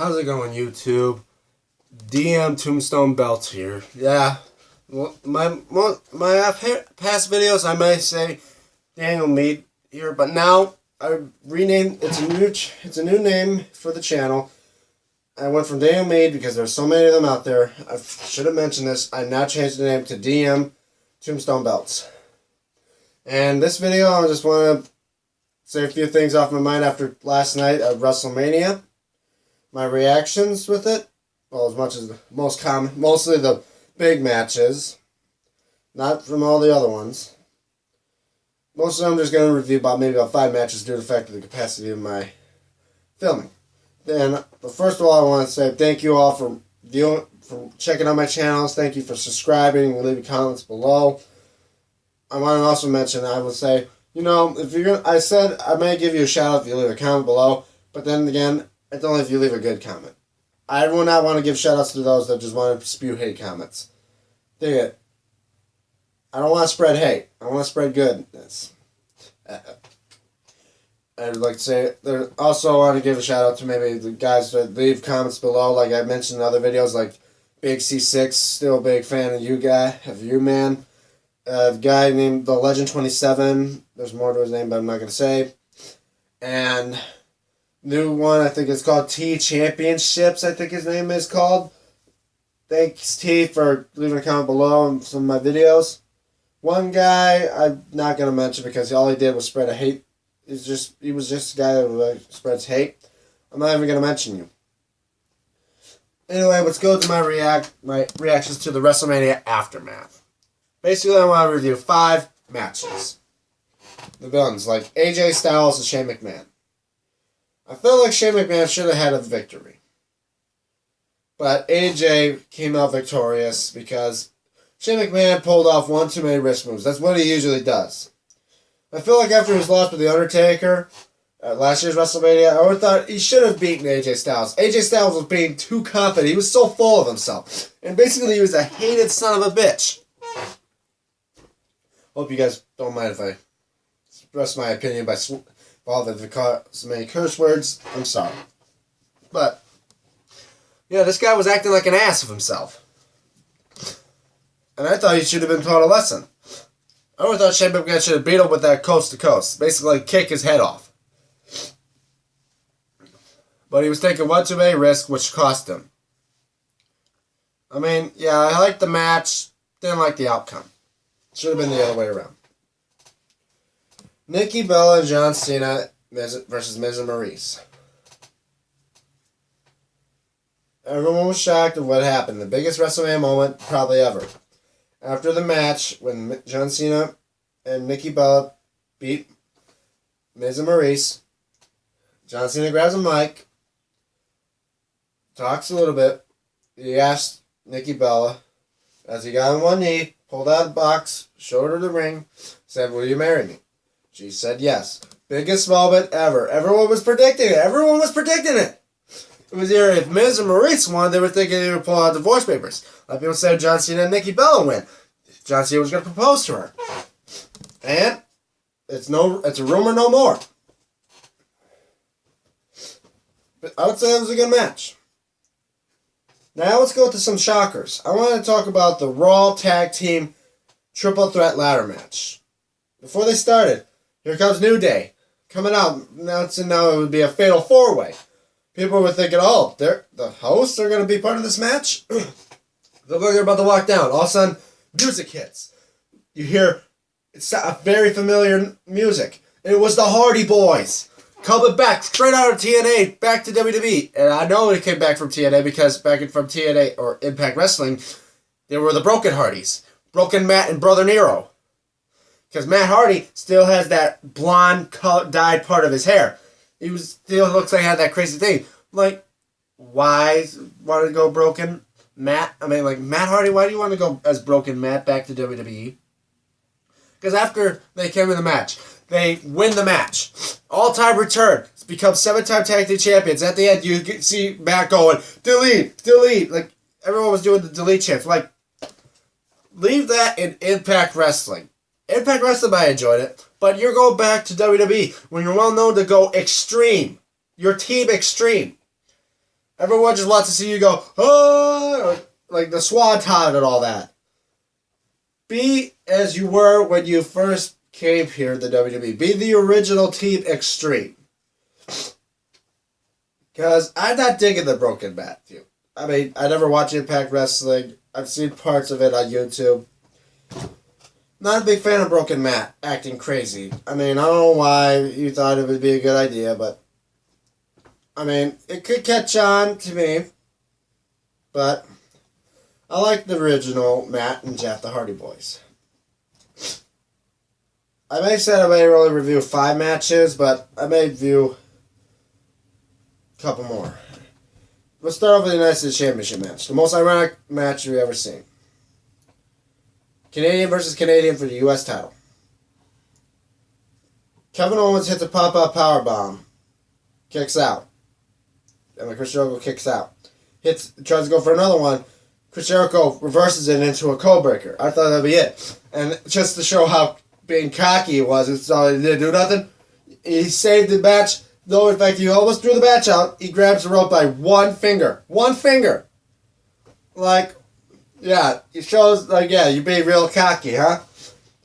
How's it going, YouTube? DM Tombstone Belts here. Yeah, well, my past videos I might say Daniel Mead here, but now I renamed. It's a new name for the channel. I went from Daniel Mead because there's so many of them out there. I should have mentioned this. I now changed the name to DM Tombstone Belts. And this video, I just want to say a few things off my mind after last night at Wrestlemania. My reactions with it, well, as much as the most common, mostly the big matches, not from all the other ones. Most of them I'm just going to review maybe about 5 matches due to the fact of the capacity of my filming. Then, but first of all, I want to say thank you all for viewing, for checking out my channels. Thank you for subscribing and leaving comments below. I want to also mention, I would say, you know, if you're gonna, I said I may give you a shout out if you leave a comment below, but then again, it's only if you leave a good comment. I will not want to give shout outs to those that just want to spew hate comments. Dig it. I don't want to spread hate. I want to spread goodness. I'd like to say, also want to give a shout out to maybe the guys that leave comments below, like I mentioned in other videos, like Big C6, still a big fan of you, man. The guy named The Legend 27, there's more to his name, but I'm not going to say. And new one, I think it's called T Championships, I think his name is called. Thanks, T, for leaving a comment below on some of my videos. One guy I'm not going to mention because all he did was spread a hate. He was just a guy that spreads hate. I'm not even going to mention you. Anyway, let's go to my reactions to the WrestleMania aftermath. Basically, I want to review 5 matches. The villains, like AJ Styles and Shane McMahon. I feel like Shane McMahon should have had a victory. But AJ came out victorious because Shane McMahon pulled off one too many wrist moves. That's what he usually does. I feel like after his loss with The Undertaker at last year's WrestleMania, I would thought he should have beaten AJ Styles. AJ Styles was being too confident. He was so full of himself. And basically, he was a hated son of a bitch. Hope you guys don't mind if I express my opinion by so many curse words. I'm sorry. But, yeah, this guy was acting like an ass of himself. And I thought he should have been taught a lesson. I always thought Shane McMahon should have beat him with that coast to coast. Basically, kick his head off. But he was taking one too many risks, which cost him. I mean, yeah, I liked the match. Didn't like the outcome. Should have been the other way around. Nikki Bella and John Cena versus Miz and Maurice. Everyone was shocked at what happened. The biggest WrestleMania moment probably ever. After the match, when John Cena and Nikki Bella beat Miz and Maurice, John Cena grabs a mic, talks a little bit. He asked Nikki Bella, as he got on one knee, pulled out a box, showed her the ring, said, "Will you marry me?" She said yes. Biggest moment ever. Everyone was predicting it. It was either if Miz and Maurice won, they were thinking they would pull out divorce papers. A lot of people said John Cena and Nikki Bella win. John Cena was going to propose to her. And it's a rumor no more. But I would say it was a good match. Now let's go to some shockers. I want to talk about the Raw Tag Team Triple Threat Ladder Match. Before they started, here comes New Day. Coming out, announcing now it would be a Fatal 4-Way. People were thinking, oh, the hosts are going to be part of this match? They look like they're about to walk down. All of a sudden, music hits. You hear it's a very familiar music. It was the Hardy Boys. Coming back, straight out of TNA, back to WWE. And I know it came back from TNA because back from TNA, or Impact Wrestling, they were the Broken Hardys. Broken Matt and Brother Nero. Because Matt Hardy still has that blonde dyed part of his hair. He still looks like he had that crazy thing. Like, why want to go Broken Matt? I mean, like, Matt Hardy, why do you want to go as Broken Matt back to WWE? Because after they came in the match, they win the match. All-time return. It's become 7-time tag team champions. At the end, you see Matt going, delete, delete. Like, everyone was doing the delete chant. Like, leave that in Impact Wrestling. Impact Wrestling, I enjoyed it. But you're going back to WWE when you're well known to go extreme. Your team extreme. Everyone just wants to see you go, oh, like the swanton and all that. Be as you were when you first came here to the WWE. Be the original Team Extreme. Because I'm not digging the broken Matthew. I mean, I never watch Impact Wrestling. I've seen parts of it on YouTube. Not a big fan of Broken Matt acting crazy. I mean, I don't know why you thought it would be a good idea, but I mean, it could catch on to me. But I like the original Matt and Jeff, the Hardy Boys. I may say I may only review 5 matches, but I may view a couple more. Let's start off with the United States Championship match. The most ironic match you've ever seen. Canadian versus Canadian for the U.S. title. Kevin Owens hits a pop-up powerbomb. Kicks out. And when Chris Jericho kicks out. Tries to go for another one. Chris Jericho reverses it into a code breaker. I thought that'd be it. And just to show how being cocky he was, it's all he didn't do nothing. He saved the match. Though, in fact, he almost threw the match out. He grabs the rope by one finger. One finger. Like, yeah, it shows, like, yeah, you're being real cocky, huh?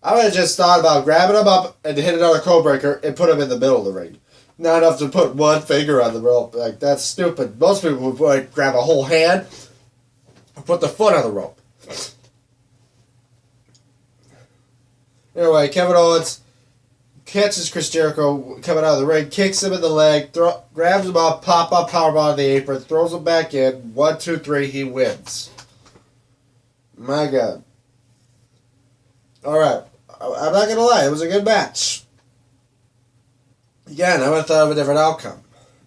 I would have just thought about grabbing him up and hit another code breaker and put him in the middle of the ring. Not enough to put one finger on the rope. Like, that's stupid. Most people would like, grab a whole hand and put the foot on the rope. Anyway, Kevin Owens catches Chris Jericho coming out of the ring, kicks him in the leg, grabs him up, pop-up powerbomb on the apron, throws him back in. 1, 2, 3, he wins. My God. Alright. I'm not going to lie. It was a good match. Again, I would have thought of a different outcome.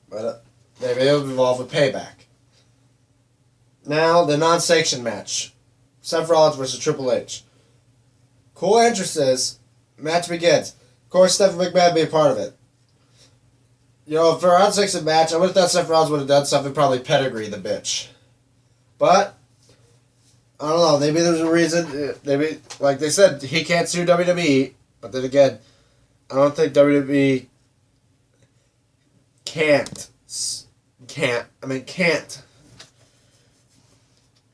But maybe it would involve with Payback. Now, the non-sanctioned match. Seth Rollins versus Triple H. Cool entrances. Match begins. Of course, Stephanie McMahon be a part of it. You know, for an unsanctioned match, I would have thought Seth Rollins would have done something, probably pedigree the bitch. But I don't know. Maybe there's a reason. Maybe, like they said, he can't sue WWE. But then again, I don't think WWE can't.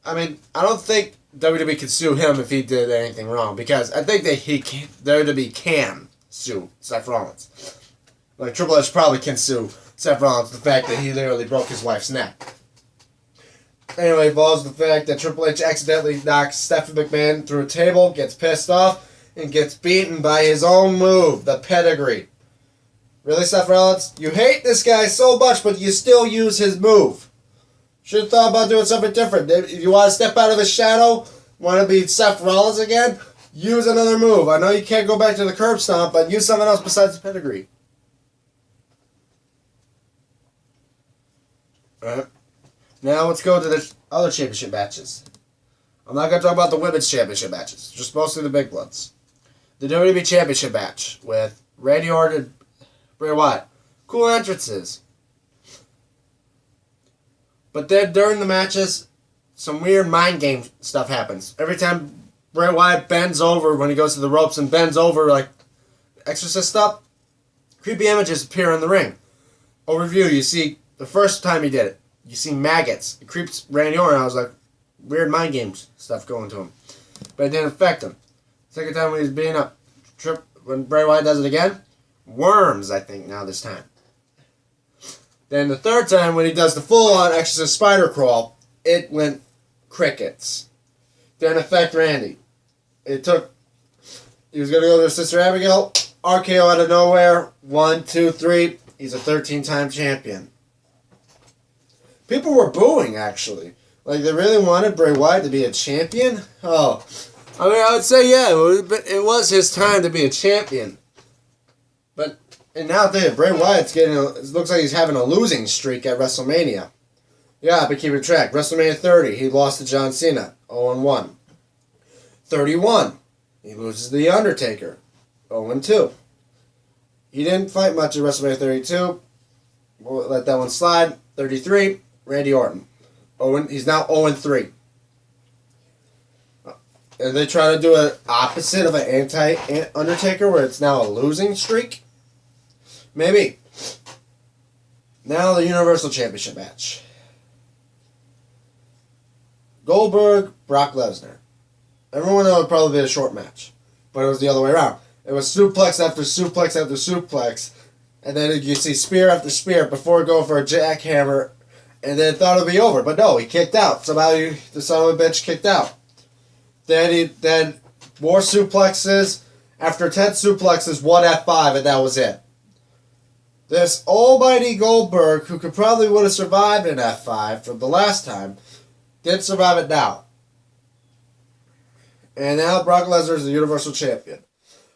I mean, I don't think WWE can sue him if he did anything wrong. Because I think that WWE can sue Seth Rollins. Like, Triple H probably can sue Seth Rollins for the fact that he literally broke his wife's neck. Anyway, involves the fact that Triple H accidentally knocks Stephanie McMahon through a table, gets pissed off, and gets beaten by his own move, the pedigree. Really, Seth Rollins? You hate this guy so much, but you still use his move. Should have thought about doing something different. If you want to step out of his shadow, want to be Seth Rollins again, use another move. I know you can't go back to the curb stomp, but use something else besides the pedigree. Alright. Now let's go to the other championship matches. I'm not going to talk about the women's championship matches. Just mostly the big ones. The WWE championship match with Randy Orton and Bray Wyatt. Cool entrances. But then during the matches, some weird mind game stuff happens. Every time Bray Wyatt bends over when he goes to the ropes and bends over like exorcist stuff, creepy images appear in the ring. Overview, you see the first time he did it. You see maggots. It creeps Randy Orton. I was like, weird mind games stuff going to him. But it didn't affect him. Second time when he's being up, when Bray Wyatt does it again, worms, I think, now this time. Then the third time when he does the full-on Exorcist spider crawl, it went crickets. Didn't affect Randy. He was going to go to Sister Abigail, RKO out of nowhere, 1, 2, 3, he's a 13-time champion. People were booing, actually. Like, they really wanted Bray Wyatt to be a champion? Oh. I mean, I would say, yeah, it was his time to be a champion. But, and now Bray Wyatt's it looks like he's having a losing streak at WrestleMania. Yeah, but keep it track. WrestleMania 30, he lost to John Cena, 0-1. 31, he loses to The Undertaker, 0-2. He didn't fight much at WrestleMania 32. We'll let that one slide. 33, Randy Orton. He's now 0-3. And they try to do an opposite of an anti-Undertaker where it's now a losing streak? Maybe. Now the Universal Championship match. Goldberg, Brock Lesnar. Everyone thought it would probably be a short match. But it was the other way around. It was suplex after suplex after suplex. And then you see spear after spear before going for a jackhammer. And then thought it would be over. But no, he kicked out. Somehow the son of a bitch kicked out. Then more suplexes. After 10 suplexes, 1 F5, and that was it. This almighty Goldberg, who could probably would have survived an F5 from the last time, didn't survive it now. And now Brock Lesnar is the Universal Champion.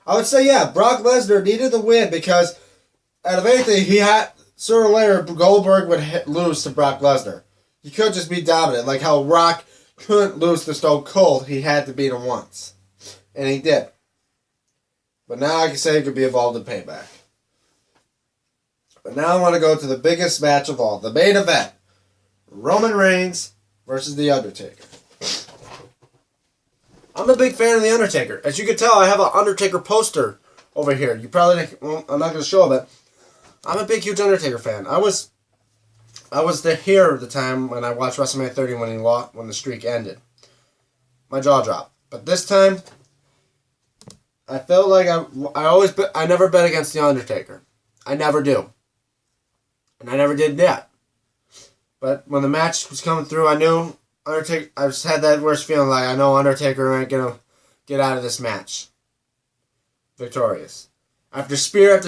I would say, yeah, Brock Lesnar needed the win because out of anything, sooner or later, Goldberg would lose to Brock Lesnar. He could just be dominant, like how Rock couldn't lose to Stone Cold. He had to beat him once. And he did. But now I can say he could be involved in Payback. But now I want to go to the biggest match of all. The main event. Roman Reigns versus The Undertaker. I'm a big fan of The Undertaker. As you can tell, I have an Undertaker poster over here. You probably, well, I'm not going to show it, but I'm a big, huge Undertaker fan. I was here at the time when I watched WrestleMania 30 when he lost, when the streak ended. My jaw dropped. But this time, I felt like I never bet against The Undertaker. I never do. And I never did yet. But when the match was coming through, I knew Undertaker. I just had that worst feeling like I know Undertaker ain't gonna get out of this match victorious. After spear,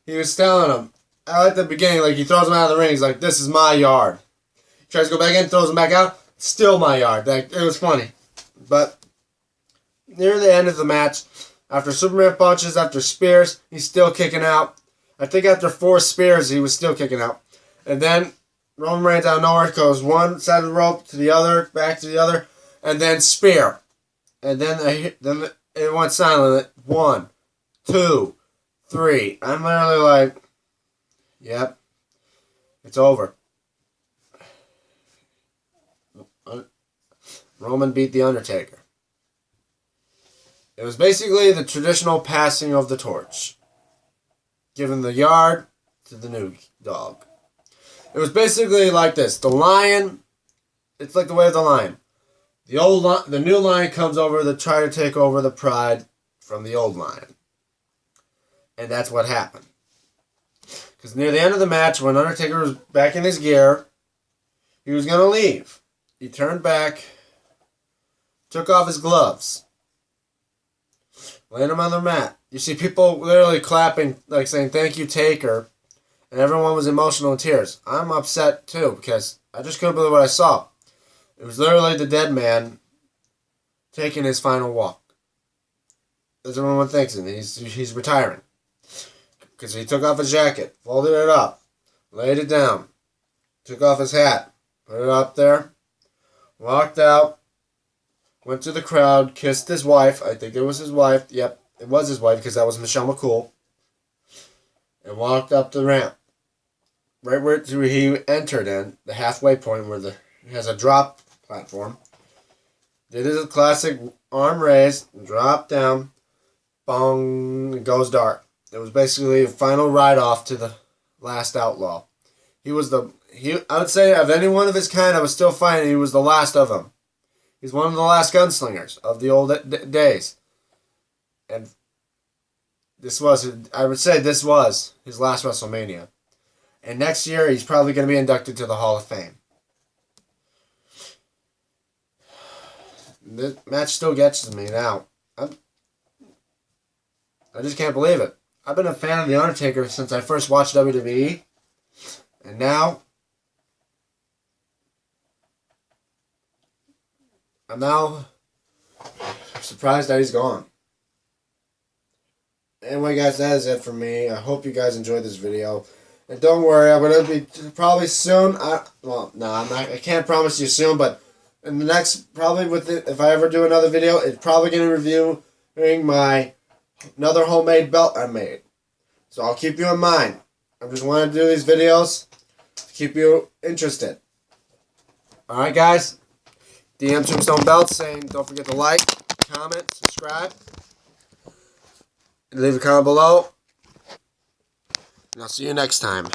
he was telling him. I like the beginning, like he throws him out of the ring. He's like, "This is my yard." He tries to go back in, throws him back out. Still my yard. Like, it was funny. But near the end of the match, after Superman punches, after spears, he's still kicking out. I think after 4 spears, he was still kicking out. And then Roman Reigns out of nowhere goes one side of the rope to the other, back to the other, and then spear. And then it went silent. 1, 2, 3. I'm literally like, yep, it's over. Roman beat The Undertaker. It was basically the traditional passing of the torch. Giving the yard to the new dog. It was basically like this. The lion, it's like the way of the lion. The new lion comes over to try to take over the pride from the old lion. And that's what happened. Because near the end of the match, when Undertaker was back in his gear, he was going to leave. He turned back, took off his gloves, laid him on the mat. You see people literally clapping, like saying, "Thank you, Taker." And everyone was emotional in tears. I'm upset too, because I just couldn't believe what I saw. It was literally the dead man taking his final walk. As everyone thinks, and he's retiring. Because he took off his jacket, folded it up, laid it down, took off his hat, put it up there, walked out, went to the crowd, kissed his wife. I think it was his wife. Yep, it was his wife because that was Michelle McCool. And walked up the ramp. Right where he entered in, the halfway point where he has a drop platform. Did his classic arm raise, drop down, bong, it goes dark. It was basically a final ride-off to the last outlaw. I would say of any one of his kind I was still fighting, he was the last of them. He's one of the last gunslingers of the old days. And I would say this was his last WrestleMania. And next year, he's probably going to be inducted to the Hall of Fame. This match still gets to me now. I just can't believe it. I've been a fan of The Undertaker since I first watched WWE. And now, I'm surprised that he's gone. Anyway, guys, that is it for me. I hope you guys enjoyed this video. And don't worry, I'm going to be probably soon. I can't promise you soon, but in the next, if I ever do another video, it's probably going to reviewing another homemade belt I made. So I'll keep you in mind. I just want to do these videos to keep you interested. Alright, guys. DM Tombstone Belts saying don't forget to like, comment, subscribe. Leave a comment below. And I'll see you next time.